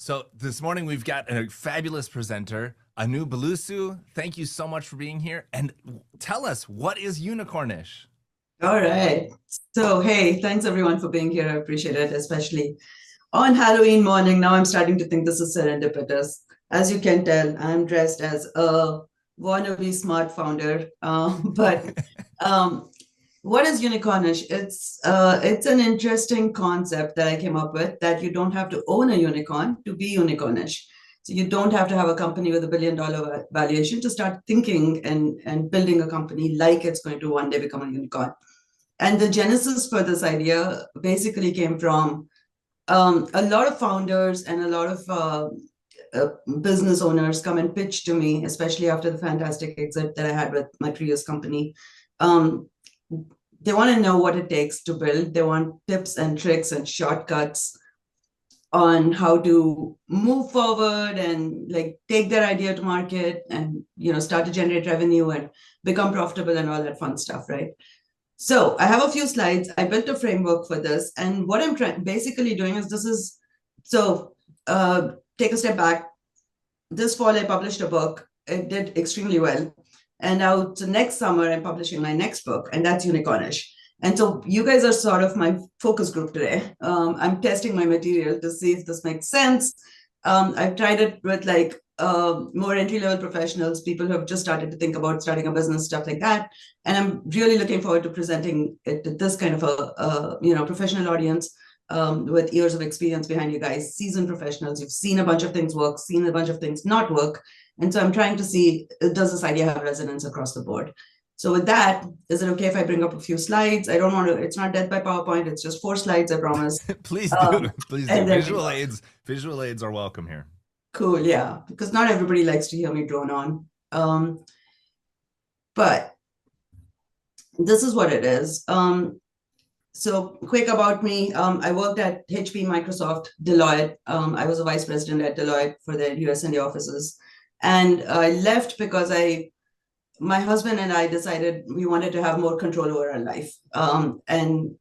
So this morning we've got a fabulous presenter, Anu Bulusu. Thank you so much for being here. And tell us, what is Unicornish? All right. So, hey, thanks everyone for being here. I appreciate it, especially on Halloween morning. Now I'm starting to think this is serendipitous. As you can tell, I'm dressed as a wannabe smart founder. But um, what is unicornish? It's an interesting concept that I came up with that you don't have to own a unicorn to be unicornish. So you don't have to have a company with $1 billion valuation to start thinking and building a company like it's going to one day become a unicorn. And the genesis for this idea basically came from a lot of founders and a lot of business owners come and pitch to me, especially after the fantastic exit that I had with my previous company. Um, they want to know what it takes to build. They want tips and tricks and shortcuts on how to move forward and like take their idea to market and start to generate revenue and become profitable and all that fun stuff, right? So I have a few slides. I built a framework for this. And what I'm basically doing is so take a step back. This fall, I published a book. It did extremely well. And now, so next summer, I'm publishing my next book, and that's Unicornish. And so you guys are sort of my focus group today. I'm testing my material to see if this makes sense. I've tried it with more entry-level professionals, people who have just started to think about starting a business, stuff like that. And I'm really looking forward to presenting it to this kind of a professional audience with years of experience behind you guys, seasoned professionals. You've seen a bunch of things work, seen a bunch of things not work. And so I'm trying to see, does this idea have resonance across the board? So with that, is it okay if I bring up a few slides? I don't want to, it's not death by PowerPoint. It's just 4 slides, I promise. Please do. Please do. And then Visual aids are welcome here. cool, yeah, because not everybody likes to hear me drone on. But this is what it is. So quick about me. I worked at HP, Microsoft, Deloitte. I was a vice president at Deloitte for their US India offices. And I left because my husband and I decided we wanted to have more control over our life. And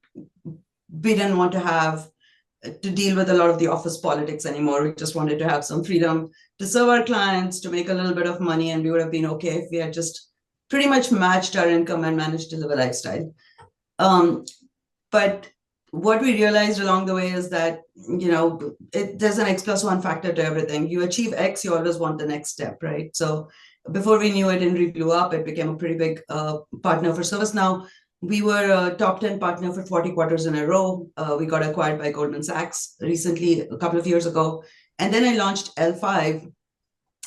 we didn't want to deal with a lot of the office politics anymore. We just wanted to have some freedom to serve our clients, to make a little bit of money, and we would have been okay if we had just pretty much matched our income and managed to live a lifestyle. But what we realized along the way is that, there's an X plus one factor to everything. You achieve X, you always want the next step, right? So before we knew it, Inri blew up. It became a pretty big partner for ServiceNow. We were a top 10 partner for 40 quarters in a row. We got acquired by Goldman Sachs recently, a couple of years ago. And then I launched L5.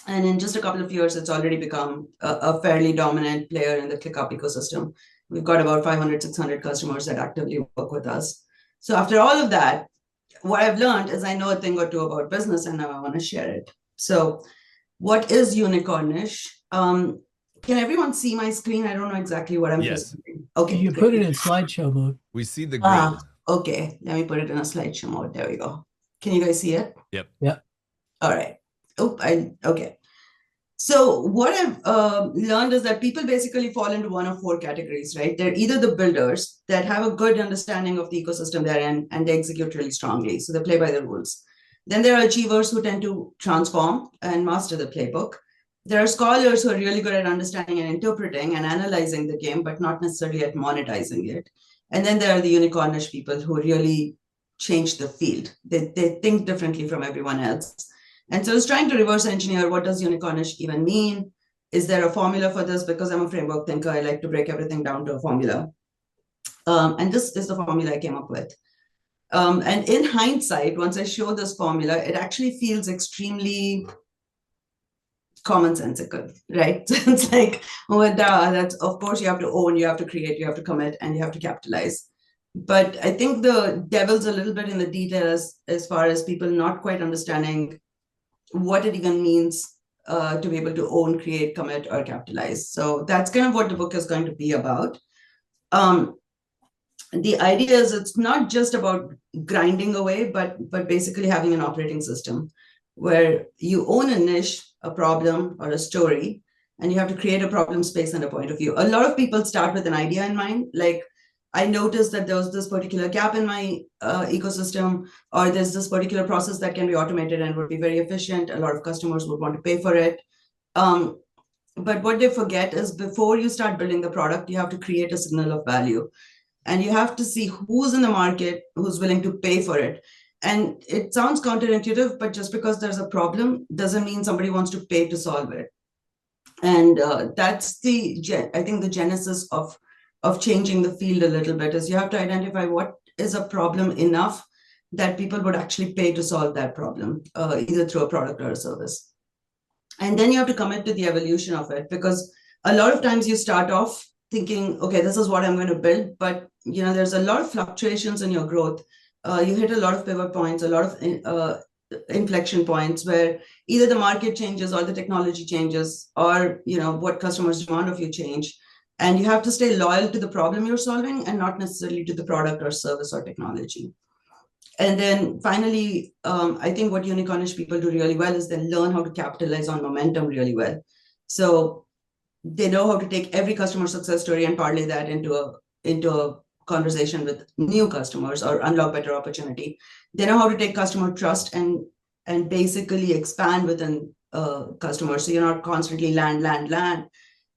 And in just a couple of years, it's already become a fairly dominant player in the ClickUp ecosystem. We've got about 500, 600 customers that actively work with us. So after all of that, what I've learned is I know a thing or two about business, and now I want to share it. So what is Unicornish? Can everyone see my screen? I don't know exactly what I'm presenting. Okay. You put it in slideshow mode. We see the green. Okay. Let me put it in a slideshow mode. There we go. Can you guys see it? Yep. Yeah. All right. Okay. So what I've learned is that people basically fall into one of 4 categories, right? They're either the builders that have a good understanding of the ecosystem they're in and they execute really strongly. So they play by the rules. Then there are achievers who tend to transform and master the playbook. There are scholars who are really good at understanding and interpreting and analyzing the game, but not necessarily at monetizing it. And then there are the unicornish people who really change the field. They think differently from everyone else. And so I was trying to reverse engineer, what does unicornish even mean? Is there a formula for this? Because I'm a framework thinker, I like to break everything down to a formula. And this is the formula I came up with. And in hindsight, once I show this formula, it actually feels extremely commonsensical, right? It's like, oh, that's, of course, you have to own, you have to create, you have to commit, and you have to capitalize. But I think the devil's a little bit in the details as far as people not quite understanding what it even means to be able to own, create, commit, or capitalize. So that's kind of what the book is going to be about. The idea is it's not just about grinding away, but basically having an operating system where you own a niche, a problem, or a story, and you have to create a problem space and a point of view. A lot of people start with an idea in mind, like I noticed that there was this particular gap in my ecosystem, or there's this particular process that can be automated and would be very efficient. A lot of customers would want to pay for it. But what they forget is before you start building the product, you have to create a signal of value. And you have to see who's in the market, who's willing to pay for it. And it sounds counterintuitive, but just because there's a problem doesn't mean somebody wants to pay to solve it. And that's I think the genesis of changing the field a little bit is you have to identify what is a problem enough that people would actually pay to solve that problem, either through a product or a service. And then you have to commit to the evolution of it, because a lot of times you start off thinking, okay, this is what I'm going to build, but there's a lot of fluctuations in your growth. You hit a lot of pivot points, a lot of inflection points where either the market changes or the technology changes, or what customers demand of you change. And you have to stay loyal to the problem you're solving and not necessarily to the product or service or technology. And then finally, I think what unicornish people do really well is they learn how to capitalize on momentum really well. So they know how to take every customer success story and parlay that into a conversation with new customers or unlock better opportunity. They know how to take customer trust and basically expand within customers. So you're not constantly land,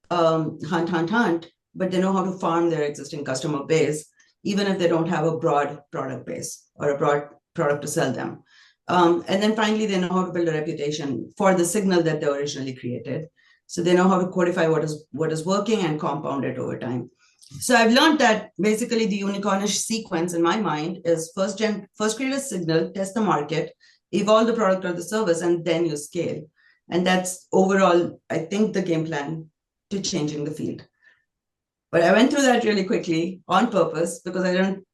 hunt, but they know how to farm their existing customer base, even if they don't have a broad product base or a broad product to sell them. And then finally, they know how to build a reputation for the signal that they originally created. So they know how to codify what is working and compound it over time. So I've learned that basically the unicornish sequence in my mind is first create a signal, test the market, evolve the product or the service, and then you scale. And that's overall, I think, the game plan to changing the field. But I went through that really quickly on purpose because I didn't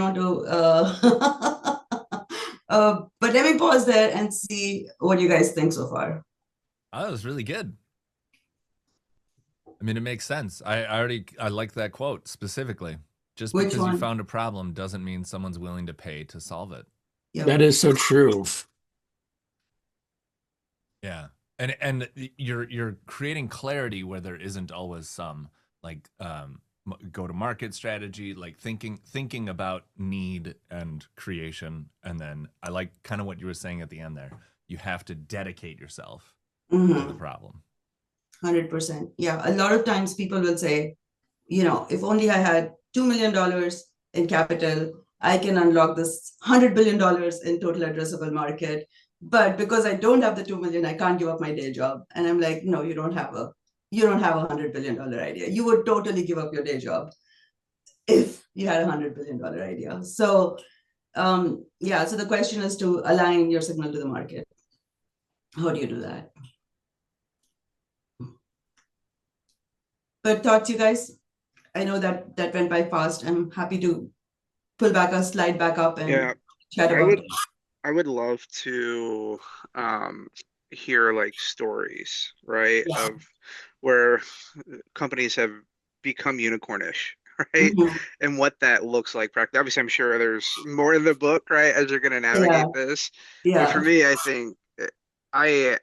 want to. But let me pause there and see what you guys think so far. Oh, that was really good. I mean, it makes sense. I like that quote specifically. Just because you found a problem doesn't mean someone's willing to pay to solve it. Yep. That is so true. Yeah. And you're creating clarity where there isn't always some, like go to market strategy, like thinking about need and creation. And then I like kind of what you were saying at the end there. You have to dedicate yourself to the problem. 100%. Yeah. A lot of times people will say, if only I had $2 million in capital, I can unlock this $100 billion in total addressable market. But because I don't have the 2 million, I can't give up my day job. And I'm like, no, you don't have a $100 billion idea. You would totally give up your day job if you had a $100 billion idea. So yeah, so the question is to align your signal to the market. How do you do that? But thoughts, you guys? I know that went by fast. I'm happy to pull back a slide back up and chat about it. I would love to hear like stories, right? Yeah. Of where companies have become unicornish, right? And what that looks like practically. Obviously, I'm sure there's more in the book, right? As you're going to navigate this. Yeah. But for me, I think I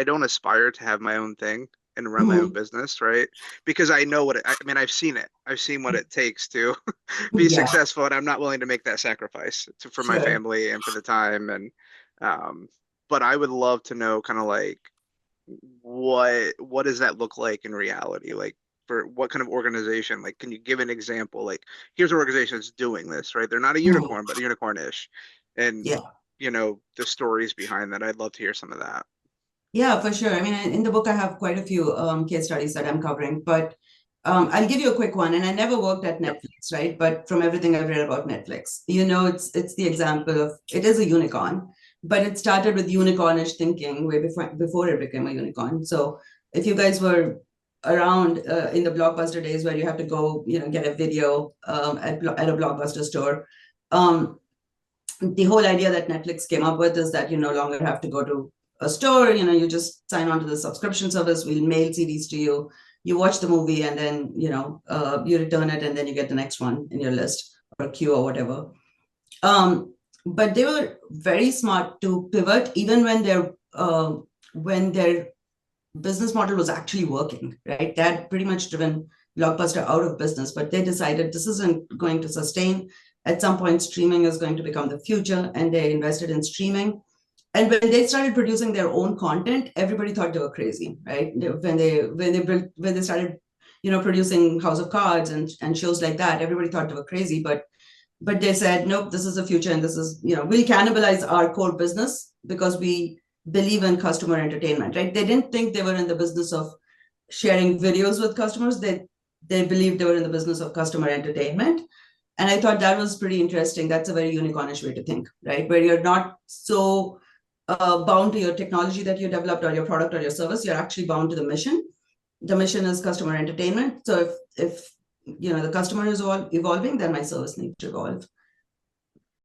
don't aspire to have my own thing and run my own business, right? Because I know I've seen it. I've seen what it takes to be successful, and I'm not willing to make that sacrifice for my family and for the time. And but I would love to know kind of like what does that look like in reality? Like for what kind of organization? Like, can you give an example? Like, here's an organization that's doing this, right? They're not a unicorn, but unicornish. And the stories behind that. I'd love to hear some of that. Yeah, for sure. I mean, in the book, I have quite a few case studies that I'm covering, but I'll give you a quick one. And I never worked at Netflix, right? But from everything I've read about Netflix, it's the example of, it is a unicorn, but it started with unicornish thinking way before it became a unicorn. So if you guys were around in the Blockbuster days where you have to go, get a video at a Blockbuster store, the whole idea that Netflix came up with is that you no longer have to go to a store, you just sign on to the subscription service. We'll mail CDs to you. You watch the movie and then, you return it and then you get the next one in your list or queue or whatever. But they were very smart to pivot even when their business model was actually working, right? They had pretty much driven Blockbuster out of business, but they decided this isn't going to sustain. At some point, streaming is going to become the future, and they invested in streaming. And when they started producing their own content, everybody thought they were crazy, right? When they started, producing House of Cards and shows like that, everybody thought they were crazy. But they said, nope, this is the future, and this is, we'll cannibalize our core business because we believe in customer entertainment, right? They didn't think they were in the business of sharing videos with customers. They believed they were in the business of customer entertainment. And I thought that was pretty interesting. That's a very unicornish way to think, right? Where you're not so bound to your technology that you developed or your product or your service. You're actually bound to the mission. The mission is customer entertainment. So if the customer is evolving, then my service needs to evolve.